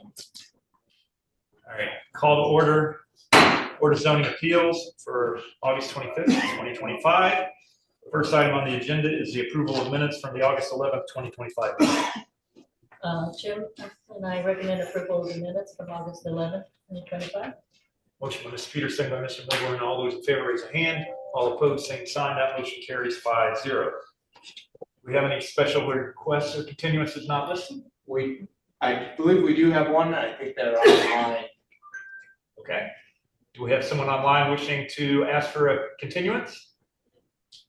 All right, call to order. Board of Zoning Appeals for August 25th, 2025. The first item on the agenda is the approval of minutes from the August 11th, 2025. Chair, and I recommend approval of the minutes from August 11th, 2025. Motion by Mr. Peters, second by Mr. Milburn. All those in favor raise a hand. All opposed, same sign. That motion carries 5-0. Do we have any special requests or continuances not listed? I believe we do have one. I think they're online. Okay. Do we have someone online wishing to ask for a continuance?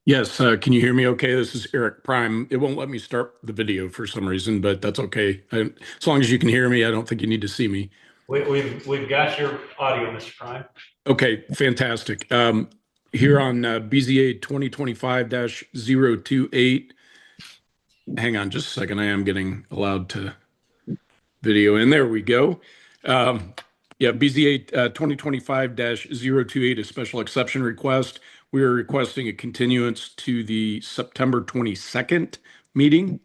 Yes, can you hear me okay? This is Eric Prime. It won't let me start the video for some reason, but that's okay. As long as you can hear me, I don't think you need to see me. We've got your audio, Mr. Prime. Okay, fantastic. Here on BZA 2025-028. Hang on just a second. I am getting allowed to video in. There we go. Yeah, BZA 2025-028, a special exception request. We are requesting a continuance to the September 22nd meeting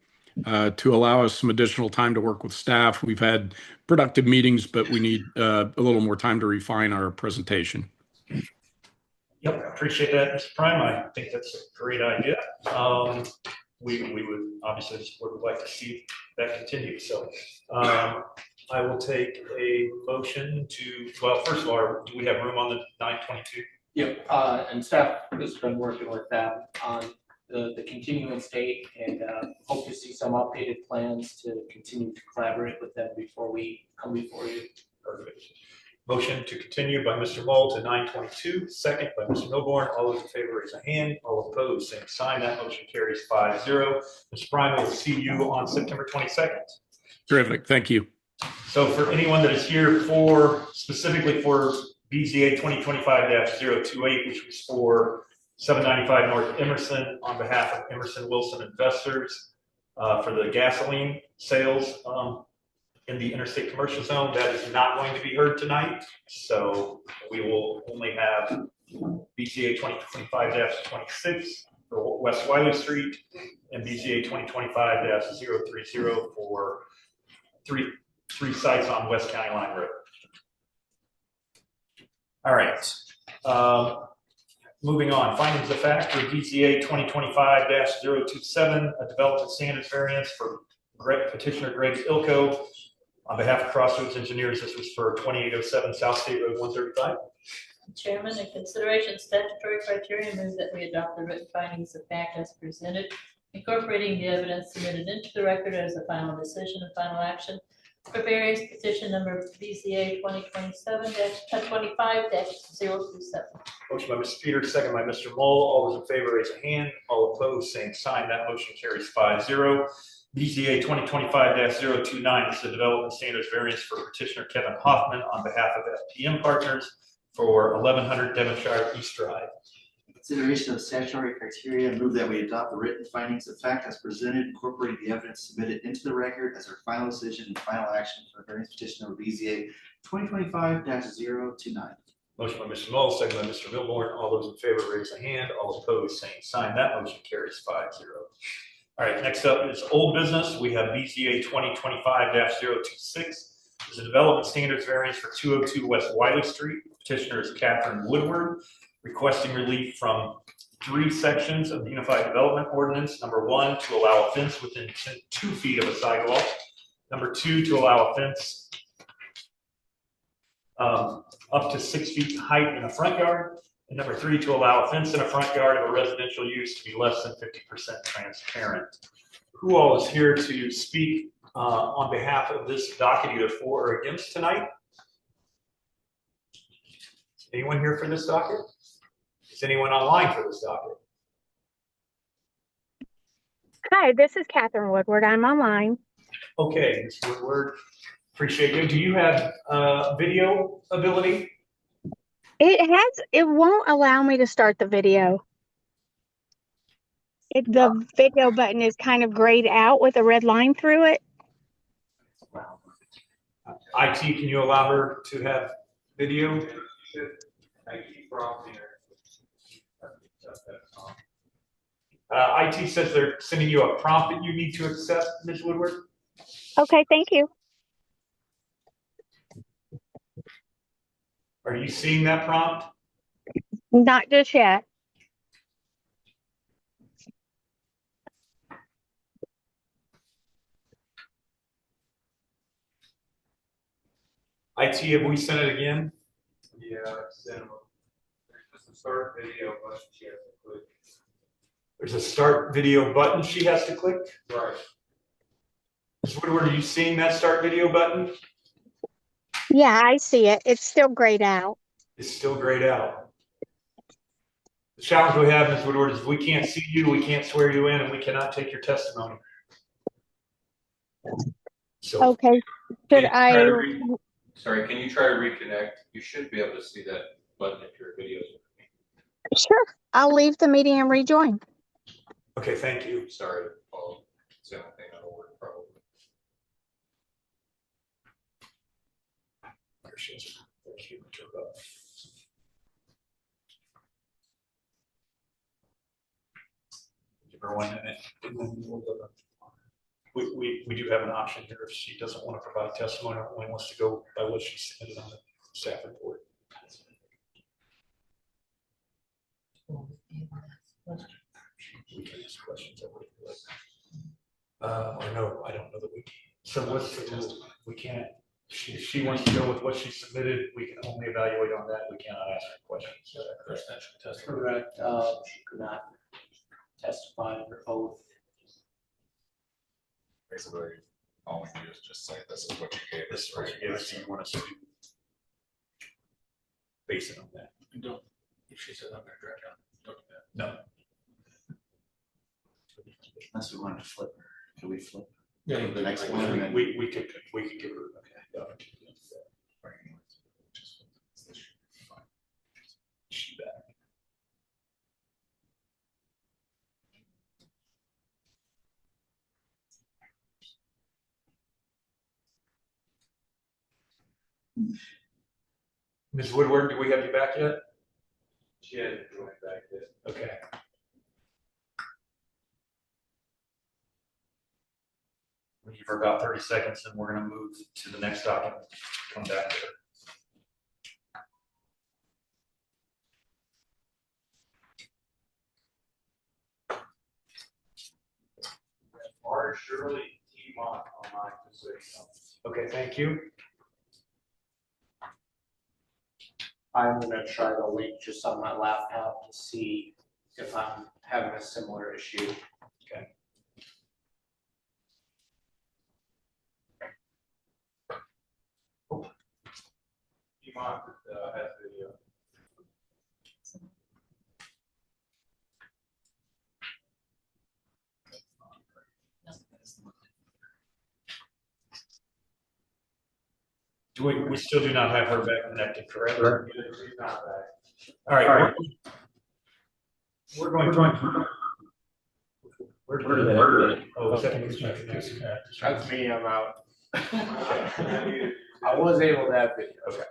to allow us some additional time to work with staff. We've had productive meetings, but we need a little more time to refine our presentation. Yep, appreciate that, Mr. Prime. I think that's a great idea. We would obviously the board would like to see that continue. So I will take a motion to, well, first of all, do we have room on the 922? Yep, and staff has been working with them on the continuance date and hope to see some updated plans to continue to collaborate with them before we come before you. Perfect. Motion to continue by Mr. Mull to 922, second by Mr. Milborn. All those in favor raise a hand. All opposed, same sign. That motion carries 5-0. Mr. Prime, we'll see you on September 22nd. Terrific, thank you. So for anyone that is here for, specifically for BZA 2025-028, which was for 795 North Emerson on behalf of Emerson Wilson Investors for the gasoline sales in the interstate commercial zone, that is not going to be heard tonight. So we will only have BZA 2025-26 for West Wiley Street and BZA 2025-030 for three sites on West County Line Road. All right. Moving on. Findings of fact for BZA 2025-027, a development standards variance for petitioner Greg Ilko on behalf of Crossroads Engineers. This was for 2807 South State Road 135. Chairman, in consideration of statutory criteria, move that we adopt the written findings of fact as presented, incorporating the evidence submitted into the record as a final decision and final action for variance petition number BZA 2025-027. Motion by Mr. Peters, second by Mr. Mull. All those in favor raise a hand. All opposed, same sign. That motion carries 5-0. BZA 2025-029 is the development standards variance for petitioner Kevin Hoffman on behalf of FPM Partners for 1100 Devonshire East Drive. Consideration of statutory criteria, move that we adopt the written findings of fact as presented, incorporating the evidence submitted into the record as our final decision and final action for variance petition number BZA 2025-029. Motion by Mr. Mull, second by Mr. Milborn. All those in favor raise a hand. All opposed, same sign. That motion carries 5-0. All right, next up is old business. We have BZA 2025-026. There's a development standards variance for 202 West Wiley Street. Petitioner is Catherine Woodward, requesting relief from 3 sections of the Unified Development Ordinance. Number 1, to allow a fence within 2 feet of a sidewalk. Number 2, to allow a fence up to 6 feet height in a front yard. And number 3, to allow a fence in a front yard of a residential use to be less than 50% transparent. Who all is here to speak on behalf of this docket, either for or against tonight? Anyone here for this docket? Is anyone online for this docket? Hi, this is Catherine Woodward. I'm online. Okay, Ms. Woodward, appreciate you. Do you have video ability? It won't allow me to start the video. The video button is kind of grayed out with a red line through it. Wow. IT, can you allow her to have video? IT says they're sending you a prompt that you need to accept, Ms. Woodward. Okay, thank you. Are you seeing that prompt? Not just yet. IT, have we sent it again? Yeah, then just to start video, but she has to click. There's a start video button she has to click. Right. Ms. Woodward, are you seeing that start video button? Yeah, I see it. It's still grayed out. It's still grayed out. The challenge we have, Ms. Woodward, is if we can't see you, we can't swear you in, and we cannot take your testimony. So, Okay. Should I? Sorry, can you try to reconnect? You should be able to see that button if your video is working. Sure. I'll leave the meeting and rejoin. okay, thank you. Sorry, Paul. It's the only thing that'll work probably. There she is. Thank you. Turn it up. Give her 1 minute. And then we do have an option here if she doesn't want to provide testimony or only wants to go by what she submitted on the staff report. We can ask questions. Or no, I don't know that we can. So what's the rule? We can't. She wants to go with what she submitted. We can only evaluate on that. We cannot ask her questions. Correct, she could not testify under oath. Basically, all we do is just say this is what you gave This us, is what right? you gave us, so you want us to base it on that. Don't, if she says I'm gonna drive down, don't do that. No. Unless we wanted to flip her. Can we flip? Yeah, The next one. and then- We could give her, the opportunity to do that. She back. Ms. Woodward, do we have you back yet? She hadn't joined back yet. Okay. We'll give her about 30 seconds and we're gonna move to the next document. Come back to her. R. Shirley T. Mott online to say something. Okay, thank you. I'm gonna try the link just on my laptop to see if I'm having a similar issue. T. Mott has video. We still do not have her back connected, correct? She's not back. All right. We're going to. Where did that? Oh, is that- That's me, I'm out. I was able to have video. Okay.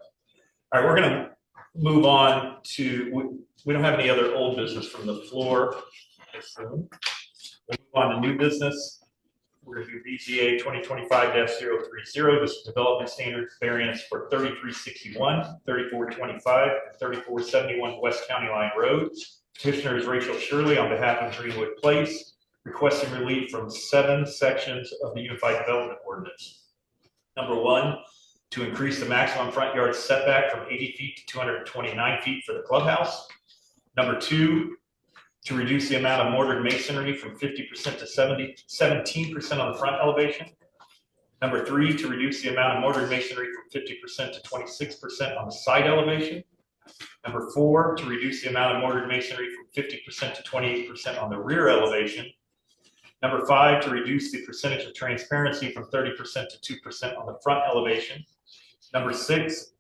All right, we're gonna move on to, we don't have any other old business from the floor. We'll move on to new business. We're gonna do BZA 2025-030. This is development standards variance for 3361, 3425, and 3471 West County Line Road. Petitioner is Rachel Shirley on behalf of Greenwood Place, requesting relief from 7 sections of the Unified Development Ordinance. Number 1, to increase the maximum front yard setback from 80 feet to 229 feet for the clubhouse. Number 2, to reduce the amount of mortared masonry from 50% to 17% on the front elevation. Number 3, to reduce the amount of mortared masonry from 50% to 26% on the side elevation. Number 4, to reduce the amount of mortared masonry from 50% to 28% on the rear elevation. Number 5, to reduce the percentage of transparency from 30% to 2% on the front elevation. Number 6,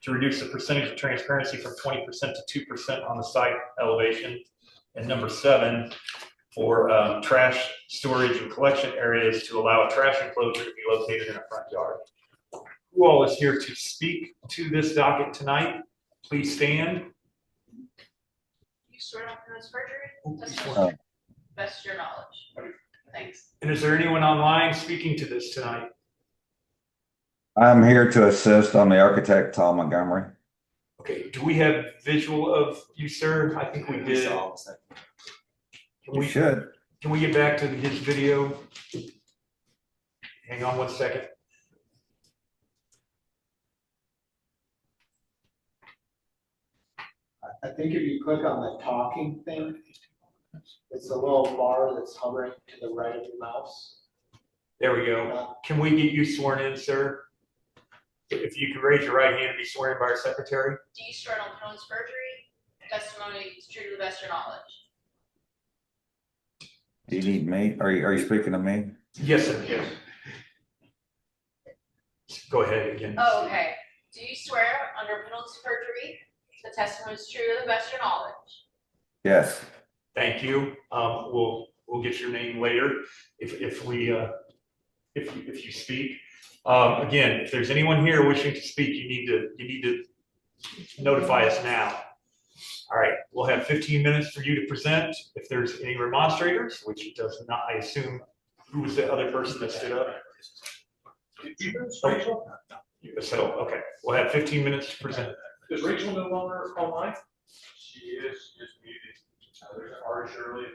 to reduce the percentage of transparency from 20% to 2% on the side elevation. And number 7, for trash storage and collection areas to allow a trash enclosure to be located in a front yard. Who all is here to speak to this docket tonight? Please stand. You swear not to this perjury? Best of your knowledge. Thanks. And is there anyone online speaking to this tonight? I'm here to assist. I'm the architect, Tom Montgomery. Okay, do we have visual of you, sir? I think we did. Can You should. Can we get back to his video? Hang on one second. I think if you click on the talking thing, it's a little bar that's hovering to the right of your mouse. There we go. Can we get you sworn in, sir? If you could raise your right hand and be sworn in by our secretary. Do you swear on opponent's perjury? Testimony is true to the best of your knowledge. Do you need me? Are you speaking to me? Yes, sir. Yes. Go ahead again. Oh, okay. Do you swear under penalty of perjury the testimony is true to the best of your knowledge? Yes. Thank you. We'll get your name later if you speak. Again, if there's anyone here wishing to speak, you need to notify us now. All right, we'll have 15 minutes for you to present. If there's any remonstrators, which it does not, I assume, who was the other person that stood up? Rachel? So, okay, we'll have 15 minutes to present. Is Rachel no longer online? She is, just muted. There's Ari Shirley.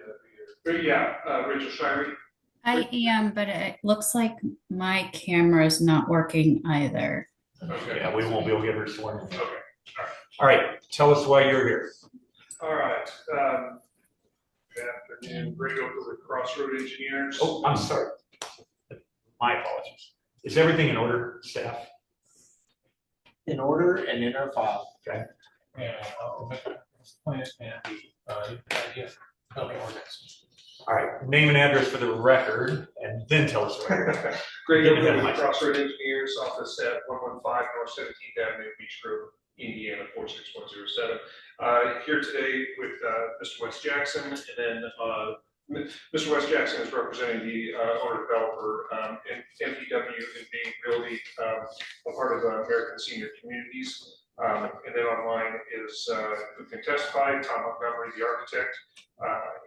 Rachel Shirey. I am, but it looks like my camera is not working either. Okay. Yeah, we won't be able to get her sworn in. Okay. All right, tell us why you're here. All right. Good afternoon. Greg Oakley with Crossroad Engineers. Oh, I'm sorry. My apologies. Is everything in order, staff? In order and in our file. Okay. All right, name and address for the record, and then tell us where you're at. Greg Oakley with Crossroad Engineers, office at 115 North 17th Avenue, Beach Grove, Indiana 46107. Here today with Mr. Wes Jackson, and then Mr. Wes Jackson is representing the owner developer MPW and being Realty, a part of American Senior Communities. And then online is who can testify, Tom Montgomery, the architect.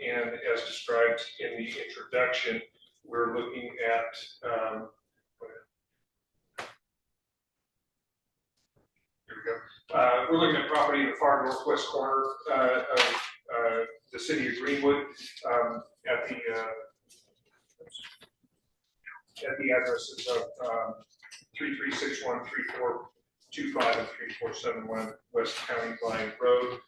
And as described in the introduction, we're looking at here we go. We're looking at property in the far northwest corner of the city of Greenwood at the addresses of 3361, 3425, and 3471 West County Line Road.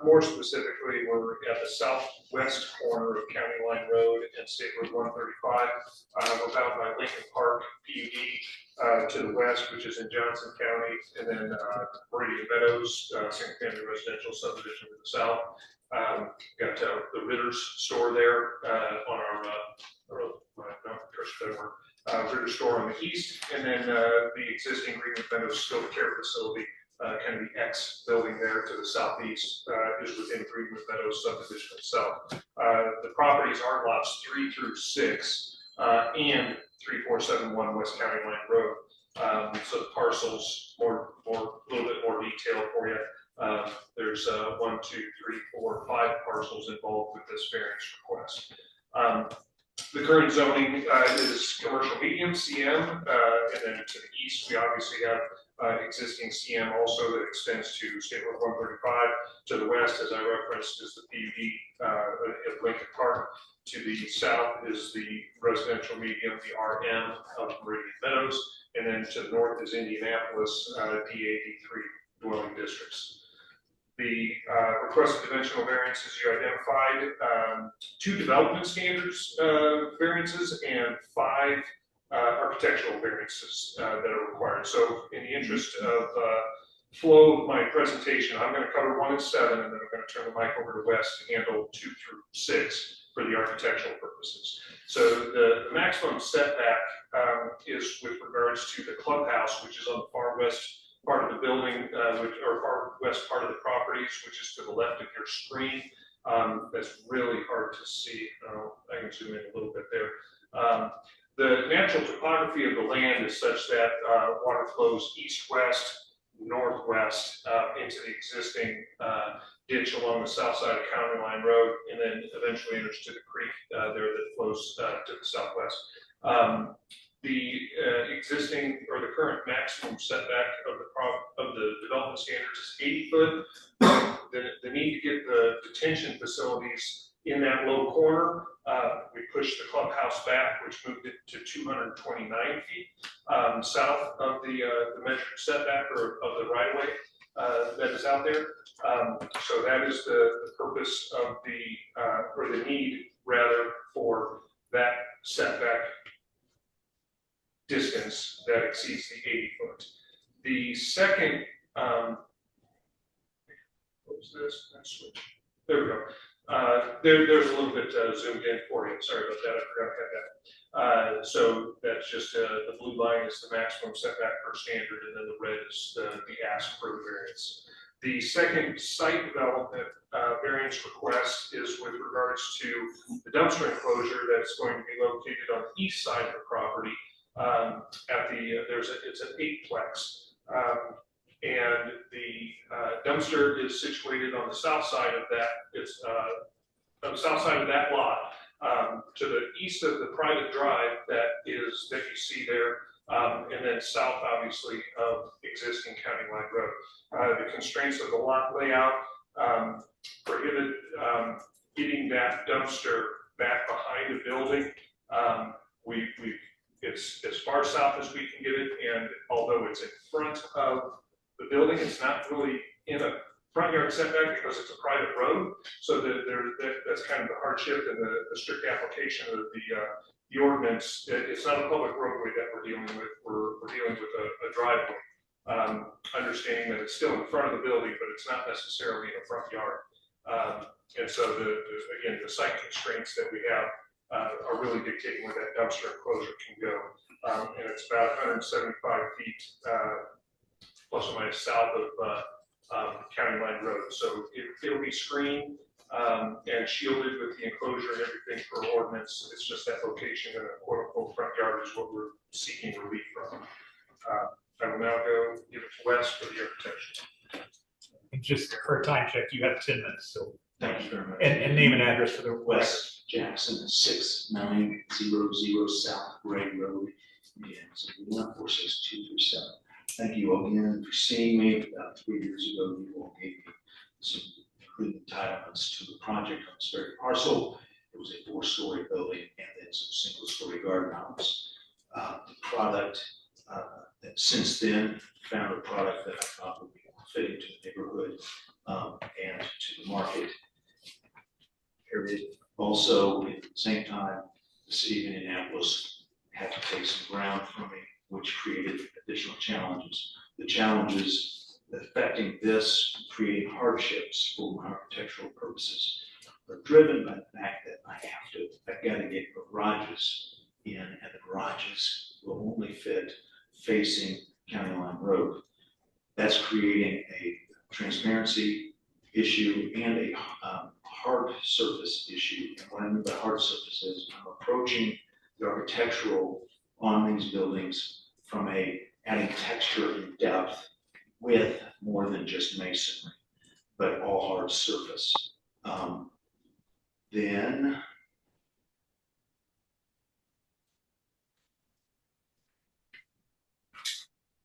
More specifically, we're at the southwest corner of County Line Road and State Road 135. We're bound by Lincoln Park PUD to the west, which is in Johnson County, and then Meridian Meadows, single-family residential subdivision to the south. Got the Ritter's store there on our Ritter's store on the east, and then the existing Greenwood Meadows skilled care facility, kind of the X building there to the southeast, is within Greenwood Meadows subdivision itself. The properties are lots 3 through 6 and 3471 West County Line Road. So the parcels, a little bit more detail for you. There's 1, 2, 3, 4, 5 parcels involved with this variance request. The current zoning is commercial medium, CM, and then to the east, we obviously have existing CM also that extends to State Road 135. To the west, as I referenced, is the PUD at Lincoln Park. To the south is the residential medium, the RM of Meridian Meadows, and then to the north is Indianapolis, DA-D3 dwelling districts. The requested dimensional variances you identified, 2 development standards variances and 5 architectural variances that are required. So in the interest of flow of my presentation, I'm going to cover 1 and 7, and then I'm going to turn the mic over to Wes to handle 2 through 6 for the architectural purposes. So the maximum setback is with regards to the clubhouse, which is on the far west part of the building, or far west part of the properties, which is to the left of your screen. That's really hard to see. I can zoom in a little bit there. The natural topography of the land is such that water flows east-west, northwest into the existing ditch along the south side of County Line Road, and then eventually enters to the creek there that flows to the southwest. The existing or the current maximum setback of of the development standards is 80 foot. The need to get the detention facilities in that low corner, we pushed the clubhouse back, which moved it to 229 feet south of the measured setback or of the right of way that is out there. So that is the purpose of or the need rather for that setback distance that exceeds the 80 foot. The second, what was this? Let's switch. There we go. There's a little bit zoomed in for you. Sorry about that. I forgot to have that. So that's just the blue line is the maximum setback per standard, and then the red is the ask for the variance. The second site development variance request is with regards to the dumpster enclosure that's going to be located on the east side of the property. It's an 8-plex. And the dumpster is situated on the south side of that. It's on the south side of that lot, to the east of the private drive that you see there, and then south, obviously, of existing County Line Road. The constraints of the lot layout prohibit getting that dumpster back behind the building. It's as far south as we can get it, and although it's in front of the building, it's not really in a front yard setback because it's a private road. So that's kind of the hardship and the strict application of the ordinance. It's not a public roadway that we're dealing with. We're dealing with a driveway. Understanding that it's still in front of the building, but it's not necessarily in a front yard. And so again, the site constraints that we have are really dictating where that dumpster enclosure can go. And it's about 175 feet plus or minus south of County Line Road. So it'll be screened and shielded with the enclosure and everything for ordinance. It's just that location in a quote unquote front yard is what we're seeking relief from. I will now go give it to Wes for the architecture. And just for a time check, you have 10 minutes, so. Thank you very much. And name and address for the Wes Jackson, 6900 South Gray Road, and 146-237. Thank you again for seeing me. About 3 years ago, you all gave me some good entitlements to the project on this very parcel. It was a 4-story building and then some single-story garden house. The product that since then found a product that I thought would be fitting to the neighborhood and to the market. Period. Also, at the same time, the city of Indianapolis had to take some ground from me, which created additional challenges. The challenges affecting this, creating hardships for architectural purposes, are driven by the fact that I've got to get garages in, and the garages will only fit facing County Line Road. That's creating a transparency issue and a hard surface issue. And what I mean by hard surface is I'm approaching the architectural on these buildings from adding texture and depth with more than just masonry, but all hard surface. Then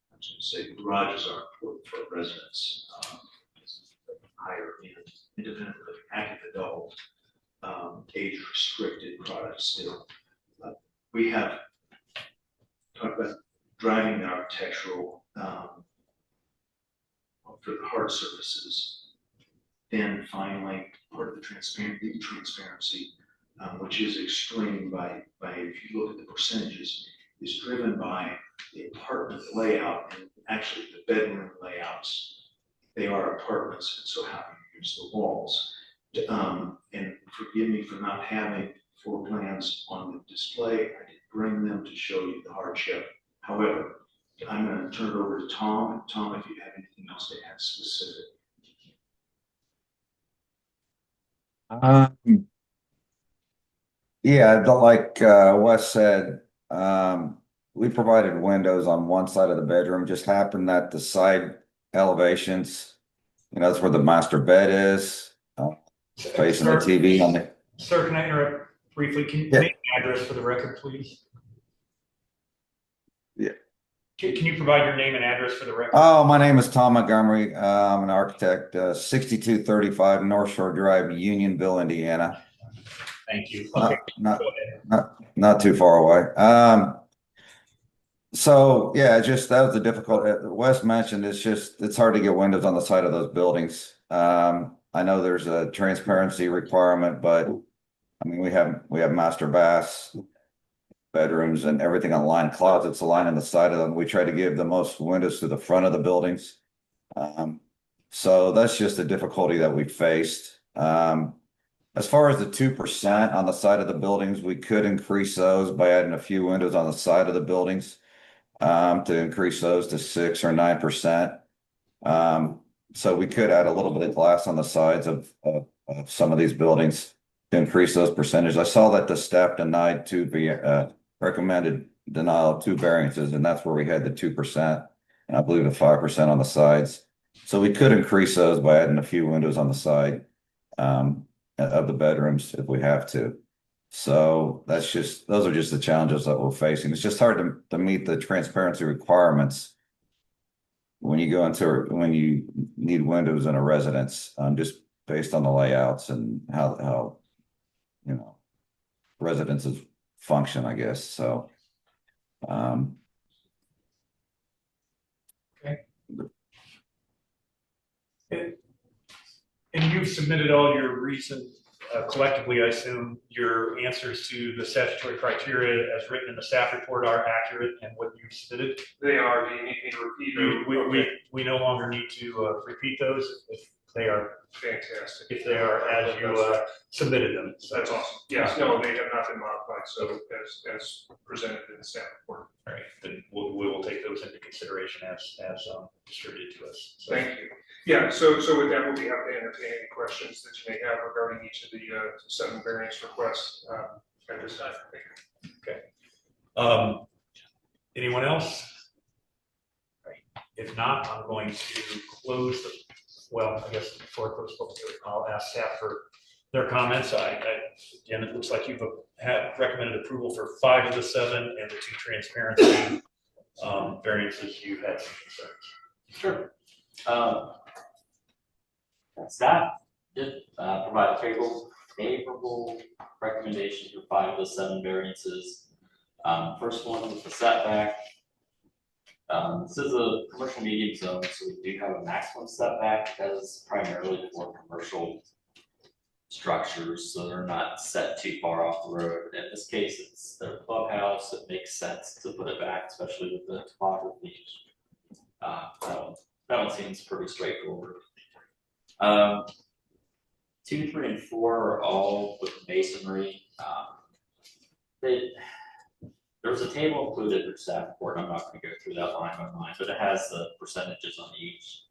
I was going to say the garages are important for residents. Higher end, independent living, active adult, age restricted products still. We have talked about driving the architectural for the hard surfaces. Then finally, part of the transparency, which is extreme by if you look at the percentages, is driven by the apartment layout and actually the bedroom layouts. They are apartments, and so how you use the walls. And forgive me for not having floor plans on the display. I did bring them to show you the hardship. However, I'm going to turn it over to Tom. Tom, if you have anything else to add specific. Yeah, like Wes said, we provided windows on one side of the bedroom. Just happened that the side elevations, that's where the master bed is, facing the TV on the. Sir, can I interrupt briefly? Can you Yeah. make an address for the record, please? Yeah. Can you provide your name and address for the record? Oh, my name is Tom Montgomery. I'm an architect, 6235 North Shore Drive, Unionville, Indiana. Thank you. Okay. Not too far away. So yeah, that was the difficult. Wes mentioned it's hard to get windows on the side of those buildings. I know there's a transparency requirement, but I mean we have master baths, bedrooms, and everything aligned, closets aligned on the side of them. We try to give the most windows to the front of the buildings. So that's just a difficulty that we faced. As far as the 2% on the side of the buildings, we could increase those by adding a few windows on the side of the buildings to increase those to 6 or 9%. So we could add a little bit of glass on the sides of some of these buildings to increase those percentages. I saw that the staff denied recommended denial of 2 variances, and that's where we had the 2%, and I believe the 5% on the sides. So we could increase those by adding a few windows on the side of the bedrooms if we have to. So those are just the challenges that we're facing. It's just hard to meet the transparency requirements when you need windows in a residence, just based on the layouts and how residences function, I guess. So okay. And you've submitted all your recent, collectively, I assume, your answers to the statutory criteria as written in the staff report are accurate and what you've submitted? They are. Do you need me to repeat them? We no longer need to repeat those if they are fantastic. If they are as you submitted them. So that's awesome. Yes, no, they have not been modified. So as presented in the staff report. All right, then we will take those into consideration as distributed to us. So. Thank you. Yeah, so with that, we'll be happy to entertain any questions that you may have regarding each of the 7 variance requests at this time. Okay. Anyone else? Right. If not, I'm going to close I guess before I close public hearing, I'll ask staff for their comments. Again, it looks like you've recommended approval for 5 of the 7 and the 2 transparency variances. You've had some concerns. Sure. Staff did provide a favorable recommendation for 5 of the 7 variances. First one was the setback. This is a commercial medium zone, so we do have a maximum setback that is primarily for commercial structures, so they're not set too far off the road. In this case, it's their clubhouse. It makes sense to put it back, especially with the topography. That one seems pretty straightforward. 2, 3, and 4 are all with masonry. There's a table included in the staff report. I'm not going to go through that line by line, but it has the percentages on each.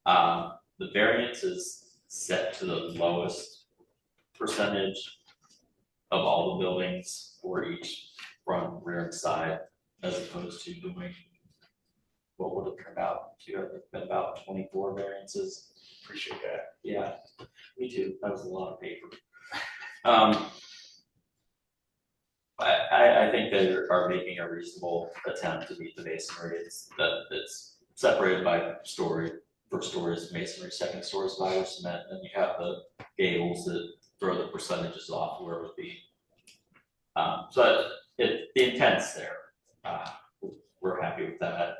The variance is set to the lowest percentage of all the buildings for each front, rear, and side, as opposed to doing what would have turned out to have been about 24 variances. Appreciate that. Yeah, me too. That was a lot of paper. I think they are making a reasonable attempt to meet the masonry. It's separated by story. First story is masonry, second story is fiber cement, and you have the gables that throw the percentages off where it would be. So the intent's there. We're happy with that.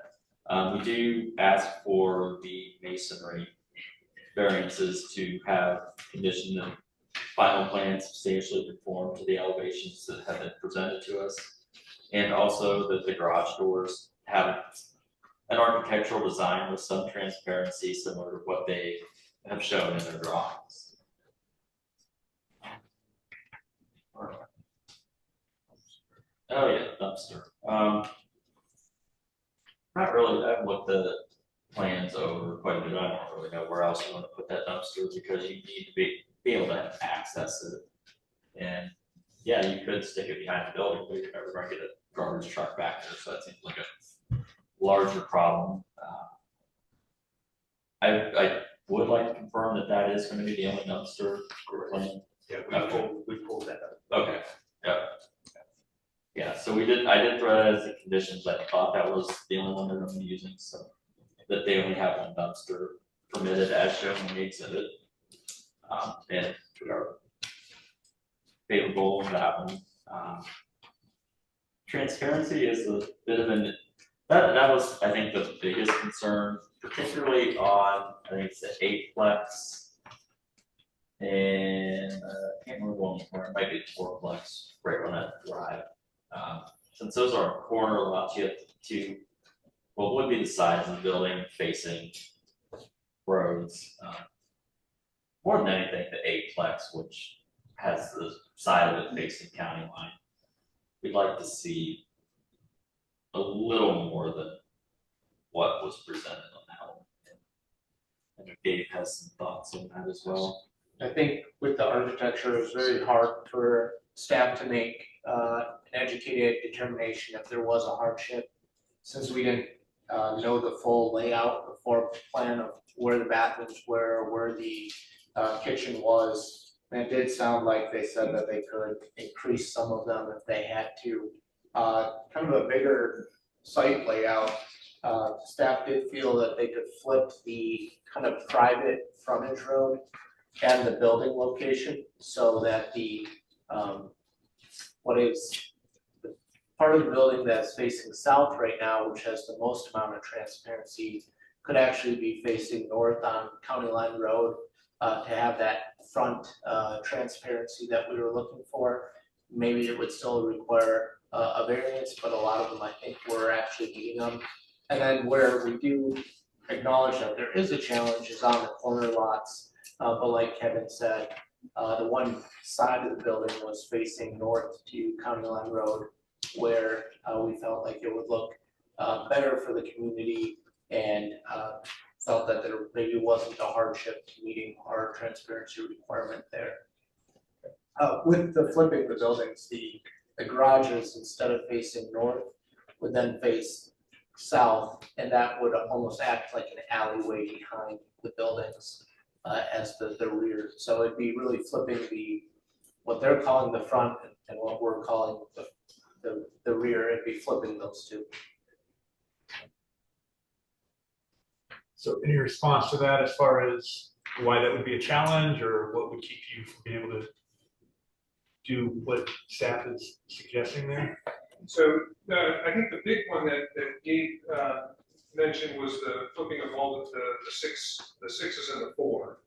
We do ask for the masonry variances to have condition that final plans substantially conform to the elevations that have been presented to us, and also that the garage doors have an architectural design with some transparency similar to what they have shown in their drawings. Oh yeah, dumpster. Not really. I've looked at plans over quite a bit. I don't really know where else you want to put that dumpster because you need to be able to access it. And yeah, you could stick it behind the building, but you're never going to get a garbage truck back there. So that seems like a larger problem. I would like to confirm that that is going to be the only dumpster we're planning. Yeah, we pulled that up. Okay. Yeah. Yeah, so I did throw that as a condition, but I thought that was the only one they're gonna be using, so that they only have one dumpster permitted as shown in the exhibit. And we are favorable on that one. Transparency is a bit of that was, I think, the biggest concern, particularly on, I think it's the 8-plex. And I can't remember one more, it might be 4-plex, right on that drive. Since those are corner lots, you have to, what would be the size of the building facing roads? More than anything, the 8-plex, which has the side of it facing county line. We'd like to see a little more than what was presented on that one. And Dave has some thoughts on that as well. I think with the architecture, it was very hard for staff to make an educated determination if there was a hardship, since we didn't know the full layout, the floor plan of where the bathrooms were, where the kitchen was. And it did sound like they said that they could increase some of them if they had to. Kind of a bigger site layout. Staff did feel that they could flip the kind of private frontage road and the building location so that the what is the part of the building that's facing south right now, which has the most amount of transparency, could actually be facing north on County Line Road to have that front transparency that we were looking for. Maybe it would still require a variance, but a lot of them I think were actually meeting them. And then where we do acknowledge that there is a challenge is on the corner lots. But like Kevin said, the one side of the building was facing north to County Line Road, where we felt like it would look better for the community and felt that there maybe wasn't a hardship to meeting our transparency requirement there. With the flipping the buildings, the garages, instead of facing north, would then face south, and that would almost act like an alleyway behind the buildings as the rear. So it'd be really flipping what they're calling the front and what we're calling the rear. It'd be flipping those two. So any response to that as far as why that would be a challenge, or what would keep you from being able to do what staff is suggesting there? So I think the big one that Gabe mentioned was the flipping of all of the sixes and the 4.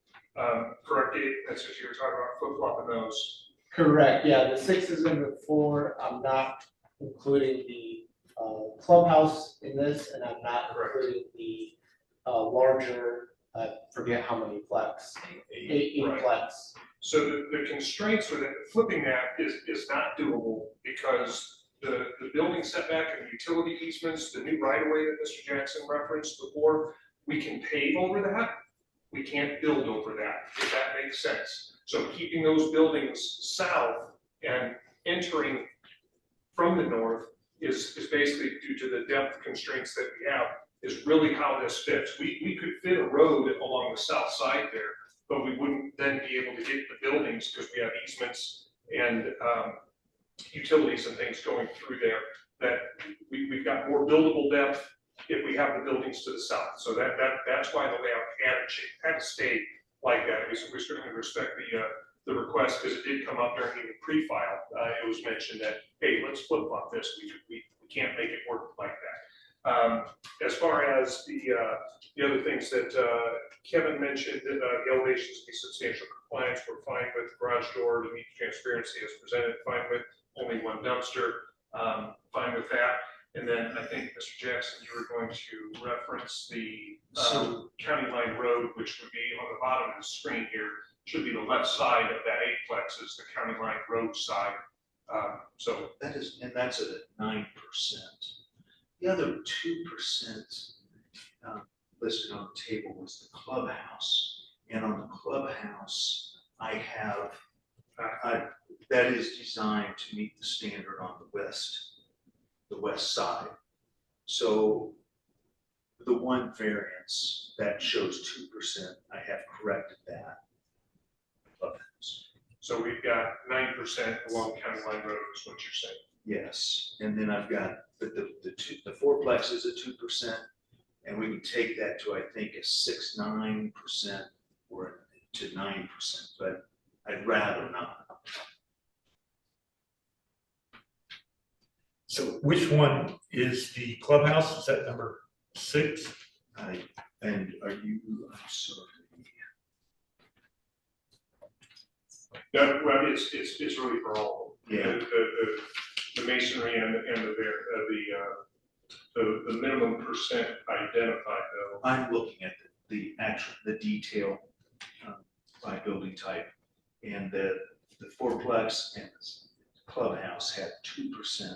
Correct, Gabe? That's what you were talking about, flip-flopping those. Correct, yeah, the 6s and the 4, I'm not including the clubhouse in this, and I'm not including the larger, forget how many plex, 8 Right. plex. So the constraints with it, flipping that is not doable because the building setback and utility easements, the new right-of-way that Mr. Jackson referenced before, we can pave over that. We can't build over that, if that makes sense. So keeping those buildings south and entering from the north is basically due to the depth constraints that we have, is really how this fits. We could fit a road along the south side there, but we wouldn't then be able to get the buildings because we have easements and utilities and things going through there, that we've got more buildable depth if we have the buildings to the south. So that's why the layout had to stay like that. We certainly respect the request, because it did come up during the pre-file. It was mentioned that, hey, let's flip-flop this. We can't make it work like that. As far as the other things that Kevin mentioned, the elevations to be substantial compliance, we're fine with garage door to meet transparency as presented, fine with only one dumpster, fine with that. And then I think, Mr. Jackson, you were going to reference the County Line Road, which would be on the bottom of the screen here, should be the left side of that 8-plex is the County Line Road side. So that's at 9%. The other 2% listed on the table was the clubhouse. And on the clubhouse, I have, that is designed to meet the standard on the west side. So the one variance that shows 2%, I have corrected that. Clubhouse. So we've got 9% along County Line Road is what you're saying. Yes, and then I've got, but the fourplex is a 2%, and we would take that to, I think, a 6-9% or to 9%, but I'd rather not. So which one is the clubhouse? Is that number 6? And are you, I'm sorry. No, well, it's really for all. Yeah. The masonry and the minimum percent identified though. I'm looking at the actual, the detail by building type. And the fourplex and the clubhouse had 2%.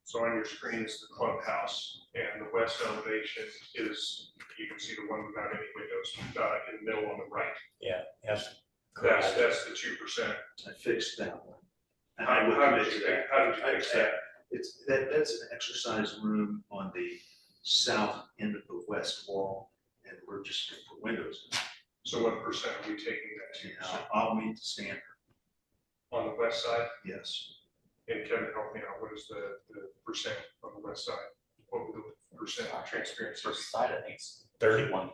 So on your screen is the clubhouse, and the west elevation is, you can see the one without any windows, in the middle on the right. Yeah, yes. That's the 2%. I fixed that one. And How did you fix fix that? That's an exercise room on the south end of the west wall, and we're just gonna put windows in. So what percent are we taking that to? I'll meet the standard. On the west side? Yes. And Kevin, help me out, what is the percent on the west side? What would the percent transparency? First side, I think it's 30. 20.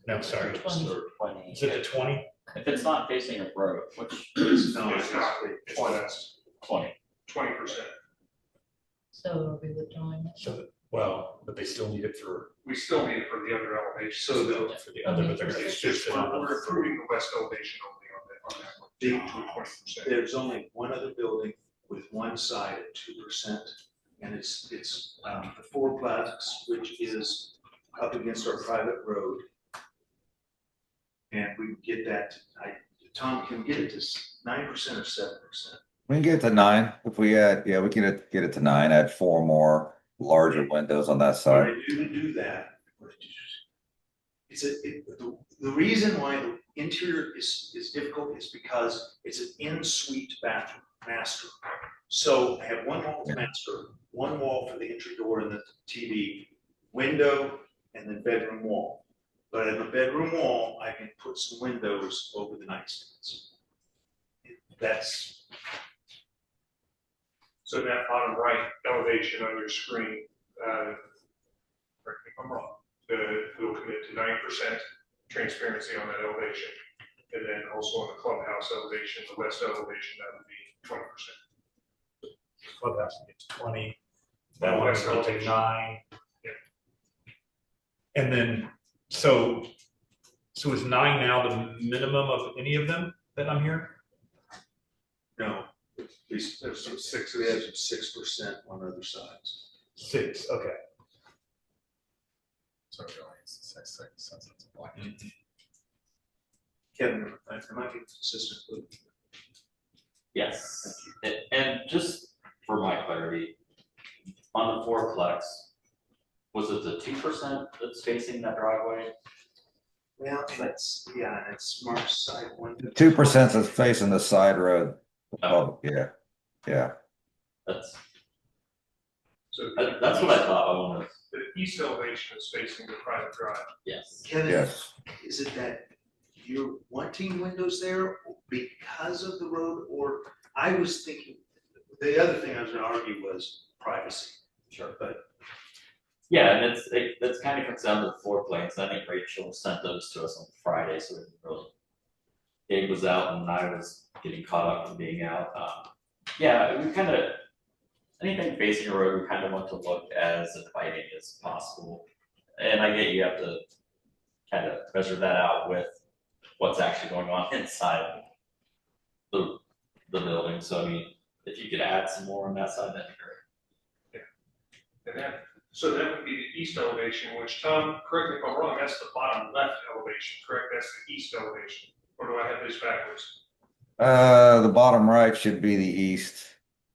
No, sorry. 20. Is it the 20? If it's not facing a road, which It's No, not, it's west, 20. 20%. So are we withdrawing it? So, well, but they still need it for, We still need it for the other elevation. So for the other, but they're gonna It's shift just, it on we're the approving the west elevation only on that one, to 20%. There's only one other building with one side at 2%, and it's the fourplex, which is up against our private road. And we get that, Tom, can we get it to 9% or 7%? We can get to 9 if we add, yeah, we can get it to 9, add 4 more larger windows on that But side. I do that. The reason why the interior is difficult is because it's an in-suite bathroom, master. So I have one wall for master, one wall for the entry door and the TV, window, and then bedroom wall. But in the bedroom wall, I can put some windows over the nightstands. That's. So that bottom right elevation on your screen, correct me if I'm wrong, we'll commit to 9% transparency on that elevation. And then also on the clubhouse elevation, the west elevation, that would be 20%. clubhouse gets 20. That one is going to take 9. Yeah. And then, so is 9 now the minimum of any of them that I'm hearing? No, there's some 6, we have some 6% on other sides. 6, okay. So really, it's 6, since it's a black. Kevin, am I being consistent with? Yes. And just for my clarity, on the fourplex, was it the 2% that's facing that driveway? Well, that's, yeah, it's smart side window. 2% is facing the side road. Oh. Yeah, yeah. That's So that's what I thought. I wanted. the east elevation is facing the private drive. Yes. Kevin, Yes. is it that you're wanting windows there because of the road, or I was thinking, the other thing I was gonna argue was privacy. Sure. But Yeah, and that's kind of comes down to the floor plans. I think Rachel sent those to us on Friday, so we didn't really. Gabe was out and I was getting caught up from being out. Yeah, we kind of anything facing a road, we kind of want to look as inviting as possible. And I get you have to kind of measure that out with what's actually going on inside the building. So I mean, if you could add some more on that side, that'd be great. And so that would be the east elevation, which Tom, correct me if I'm wrong, that's the bottom left elevation, correct? That's the east elevation, or do I have this backwards? The bottom right should be the east.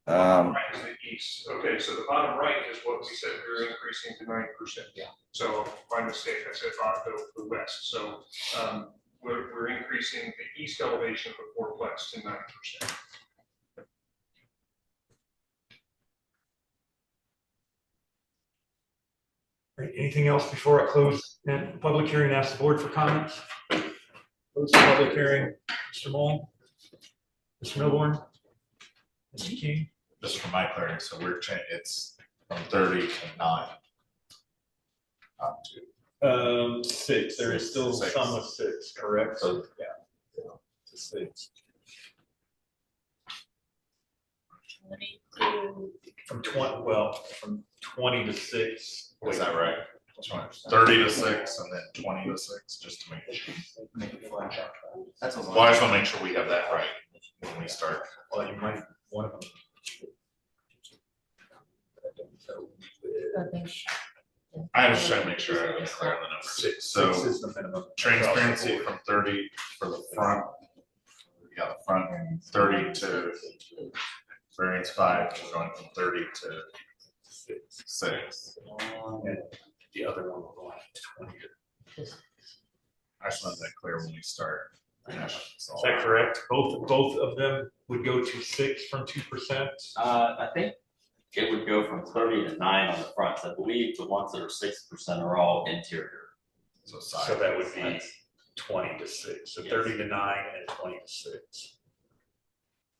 Bottom right is the east. Okay, so the bottom right is what we said we were increasing to 9%. Yeah. So my mistake, I said the west. So we're increasing the east elevation of the fourplex to 9%. Right, anything else before I close the public hearing and ask the board for comments? Close the public hearing, Mr. Mull, Mr. Milborn. Mr. King? Just for my clarity, so we're changing, it's from 30 to 9. Not 2. 6, there is still Six. some with 6, correct? So- Yeah. To 6. 22. From 20 to 6. Is that right? 30 to 6 and then 20 to 6, just to make sure. That's a Well, I lot. just want to make sure we have that right when we start. Well, you might, one of them. I think. I was trying to make sure I was clear on the numbers. 6 So is the minimum. transparency from 30 for the front. Yeah, the front 30 to variance 5, we're going from 30 to 6. And the other one will go on to 20. I just wanted that clear when we start. Is that correct? Both of them would go to 6 from 2%? I think it would go from 30 to 9 on the fronts. I believe the ones that are 6% are all interior. So So that would be 20 to 6. So 30 to 9 and 20 to 6.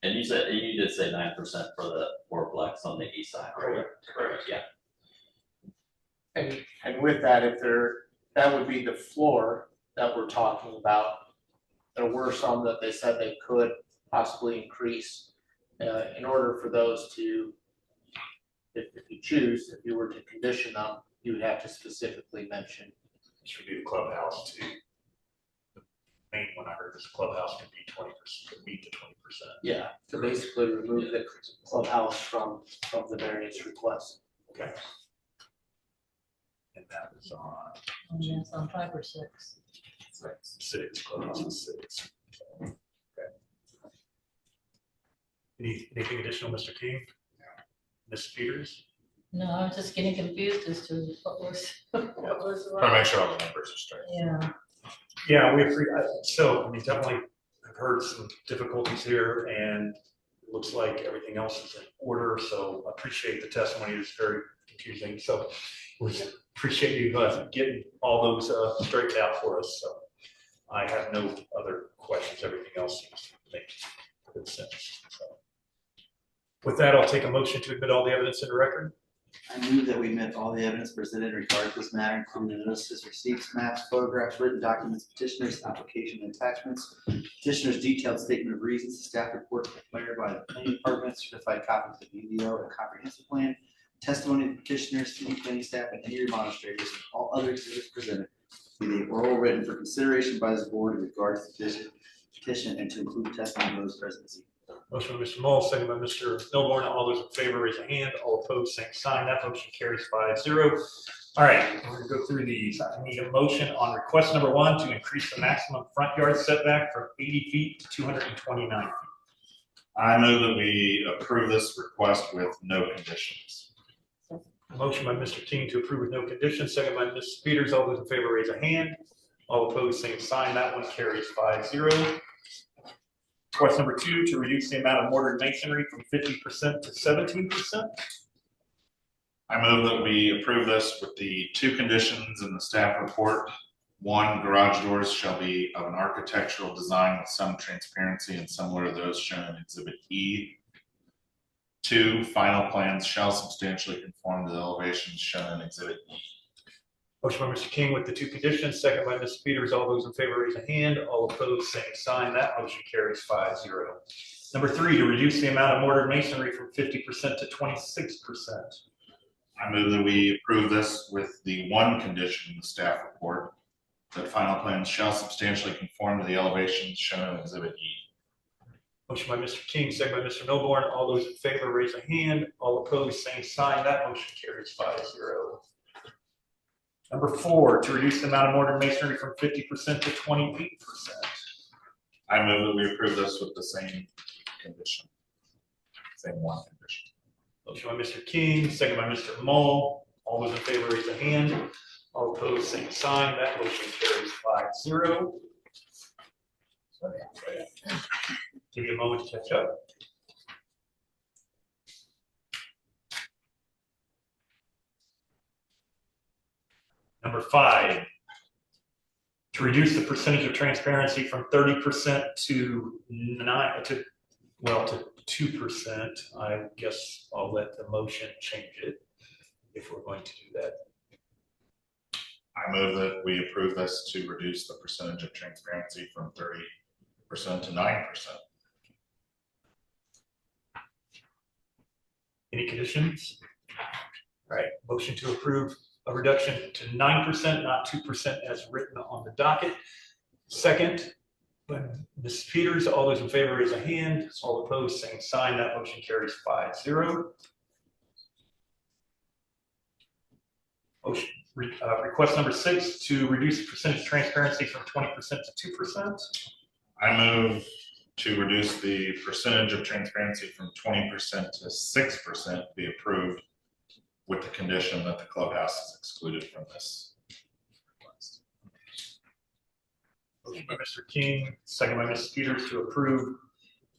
And you did say 9% for the fourplex on the east side, right? Correct. Yeah. And with that, that would be the floor that we're talking about. There were some that they said they could possibly increase, in order for those to, if you choose, if you were to condition them, you would have to specifically mention. This would be the clubhouse too. The main one I heard is the clubhouse could be 20%, could meet the 20%. Yeah, to basically remove the clubhouse from the various requests. Okay. And that was on Yes, on 5 or 6. 6, clubhouse is 6. Okay. Anything additional, Mr. King? Ms. Peters? No, I was just getting confused as to what was Trying to make sure all the numbers are straight. Yeah. Yeah, we definitely have heard some difficulties here, and it looks like everything else is in order, so I appreciate the testimony. It's very confusing, so we appreciate you getting all those straightened out for us. So I have no other questions. Everything else seems to make good sense. So with that, I'll take a motion to admit all the evidence in the record. I move that we admit all the evidence presented in regard to this matter, including the notices, receipts, maps, photographs, written documents, petitioners, application and attachments, petitioner's detailed statement of reasons, the staff report prepared by the planning department, certified copies of the BZA and comprehensive plan, testimony of petitioners, city planning staff, and any administrators, and all other exhibits presented, be they oral or written for consideration by this board in regard to the petition and to include testimony of those presidency. Motion by Mr. Mull, second by Mr. Milborn. All those in favor, raise a hand. All opposed, same sign. That motion carries 5-0. All right, we're gonna go through these. I need a motion on request number 1 to increase the maximum front yard setback from 80 feet to 229 feet. I move that we approve this request with no conditions. Motion by Mr. King to approve with no conditions, second by Ms. Peters. All those in favor, raise a hand. All opposed, same sign. That one carries 5-0. Request number 2 to reduce the amount of mortar masonry from 50% to 17%. I move that we approve this with the 2 conditions in the staff report. 1, garage doors shall be of an architectural design with some transparency and similar to those shown in Exhibit E. 2, final plans shall substantially conform to the elevations shown in Exhibit E. Motion by Mr. King with the 2 conditions, second by Ms. Peters. All those in favor, raise a hand. All opposed, same sign. That motion carries 5-0. Number 3, to reduce the amount of mortar masonry from 50% to 26%. I move that we approve this with the 1 condition in the staff report, that final plans shall substantially conform to the elevations shown in Exhibit E. Motion by Mr. King, second by Mr. Milborn. All those in favor, raise a hand. All opposed, same sign. That motion carries 5-0. Number 4, to reduce the amount of mortar masonry from 50% to 28%. I move that we approve this with the same condition. Same 1 condition. Motion by Mr. King, second by Mr. Mull. All those in favor, raise a hand. All opposed, same sign. That motion carries 5-0. Give you a moment to catch up. Number 5, to reduce the percentage of transparency from 30% to well, to 2%. I guess I'll let the motion change it if we're going to do that. I move that we approve this to reduce the percentage of transparency from 30% to 9%. Any conditions? All right, motion to approve a reduction to 9%, not 2% as written on the docket. Second, by Ms. Peters, all those in favor raise a hand. All opposed, same sign. That motion carries 5-0. Motion, request number 6 to reduce the percentage transparency from 20% to 2%. I move to reduce the percentage of transparency from 20% to 6% be approved with the condition that the clubhouse is excluded from this request. Motion by Mr. King, second by Ms. Peters to approve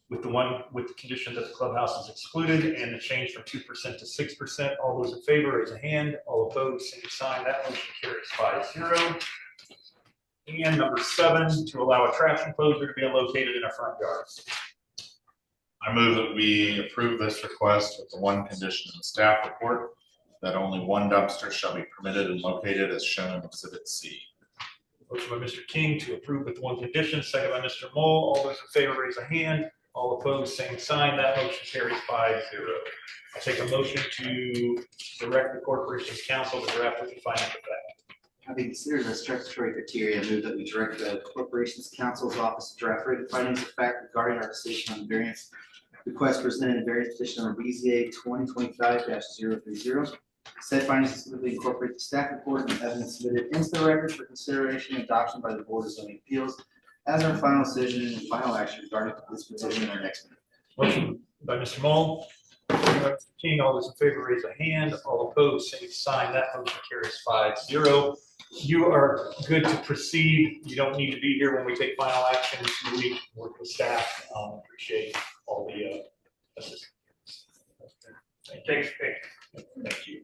with the condition that the clubhouse is excluded and the change from 2% to 6%. All those in favor raise a hand. All opposed, same sign. That motion carries 5-0. And number 7, to allow a trash enclosure to be located in a front yard. I move that we approve this request with the one condition in the staff report that only one dumpster shall be permitted and located as shown in Exhibit C. Motion by Mr. King to approve with one condition, second by Mr. Mole. All those in favor raise a hand. All opposed, same sign. That motion carries 5-0. I'll take a motion to direct the corporation's counsel to draft with the finding of fact. Having considered the statutory criteria, I move that we direct the Corporation's Counsel's Office to draft written findings of fact regarding our decision on the variance request presented in variance petition number BZA 2025-030. Said findings specifically incorporate the staff report and evidence submitted into the record for consideration and adoption by the Board of Zoning Appeals as our final decision and final action regarding this petition in our next meeting. Motion by Mr. Mole, second by Mr. King. All those in favor raise a hand. All opposed, same sign. That motion carries 5-0. You are good to proceed. You don't need to be here when we take final action. We work with staff. Appreciate all the assistance. Thank you.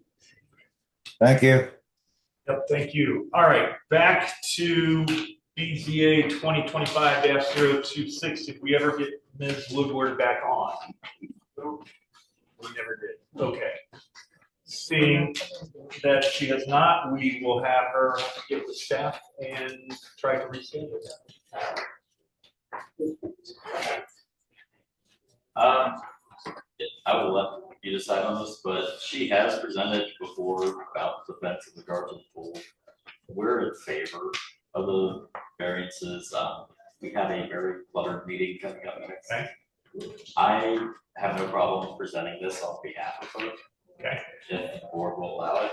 Thank you. Yep, thank you. All right, back to BZA 2025-026. Did we ever get Ms. Woodward back on? We never did. Okay. Seeing that she has not, we will have her get with staff and try to reschedule that. I will let you decide on this, but she has presented before about the fence in regard to the pool. We're in favor of the variances. We have a very cluttered meeting coming up next. Okay. I have no problem presenting this on behalf of her. Okay. If the board will allow it.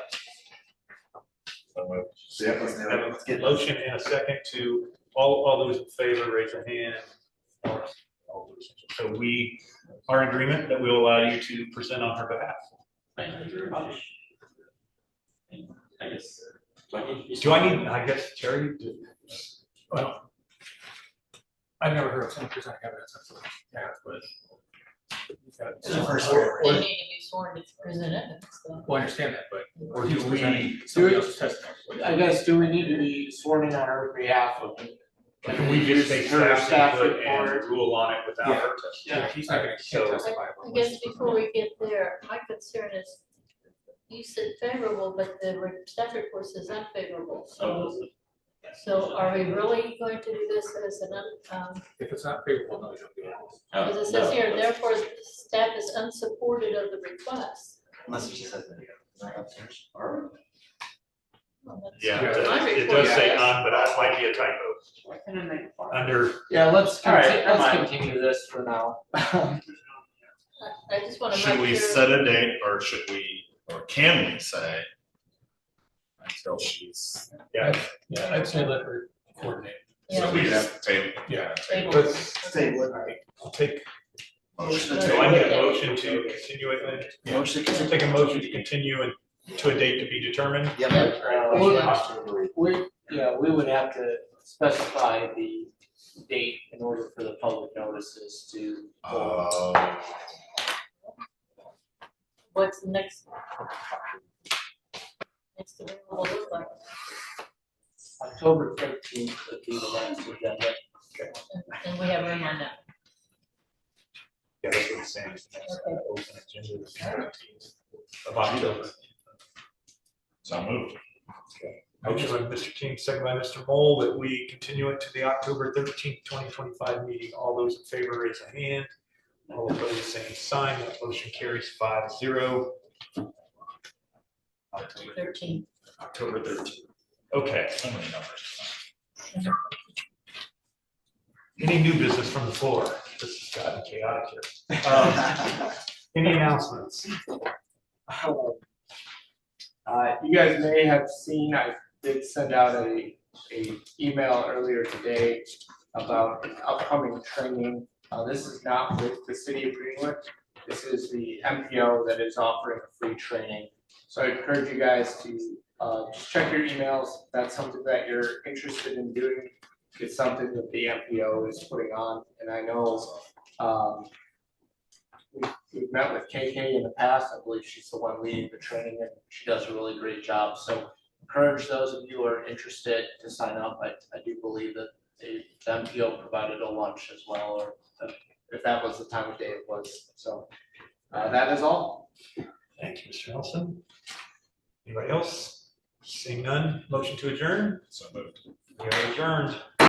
So let's get motion in a second to all those in favor, raise a hand. So we are in agreement that we'll allow you to present on her behalf. Thank you very much. I guess. Do I need, I guess, Terry? Well, I've never heard of someone presenting evidence of that, but. They need to be sworn to present evidence. Well, I understand that, but. Or he's do presenting we somebody else's testimony. I guess, do we need to be sworn in on her behalf of? Can we just take her staff input report? and rule on it without Yeah. her testimony? Yeah, he's not gonna So- testify. I guess before we get there, my concern is, you said favorable, but the staff report says unfavorable. So are we really going to do this as an, If it's not favorable, no, you don't do it. because it says here, therefore, staff is unsupported of the request. Unless it just says that. Yeah, My it report does say says- none, but that might be a typo. Under, Yeah, let's All right, never let's mind. continue this for now. I just want to Should we make sure. set a date or should we, or can we say until she's, yeah, I'd say let her coordinate. so we have to table? Yeah. let's Table it. I'll take, Motion to so I need a table. motion to continue it then. Motion to We'll take a motion to continue and to a date to be determined. Yep. We would have to specify the date in order for the public notices to. What's the next? Next available look like, October 13th would be the next agenda. and we have room on that. Yeah, that's what it's saying. It's the next, open agenda is the 13th of October. So moved. Motion by Mr. King, second by Mr. Mole, that we continue it to the October 13th, 2025 meeting. All those in favor, raise a hand. All opposed, same sign. That motion carries 5-0. October 13. October 13th. Okay, so many numbers. Any new business from the floor? This has gotten chaotic here. Any announcements? You guys may have seen, I did send out a email earlier today about upcoming training. This is not with the city of Greenwood. This is the MPO that is offering a free training. So I encourage you guys to just check your emails. If that's something that you're interested in doing. It's something that the MPO is putting on. And I know we've met with KK in the past. I believe she's the one leading the training and she does a really great job. So encourage those of you who are interested to sign up. I do believe that the MPO provided a lunch as well, or if that was the time of day it was. So that is all. Thank you, Mr. Nelson. Anybody else? Seeing none, motion to adjourn? So moved. We are adjourned.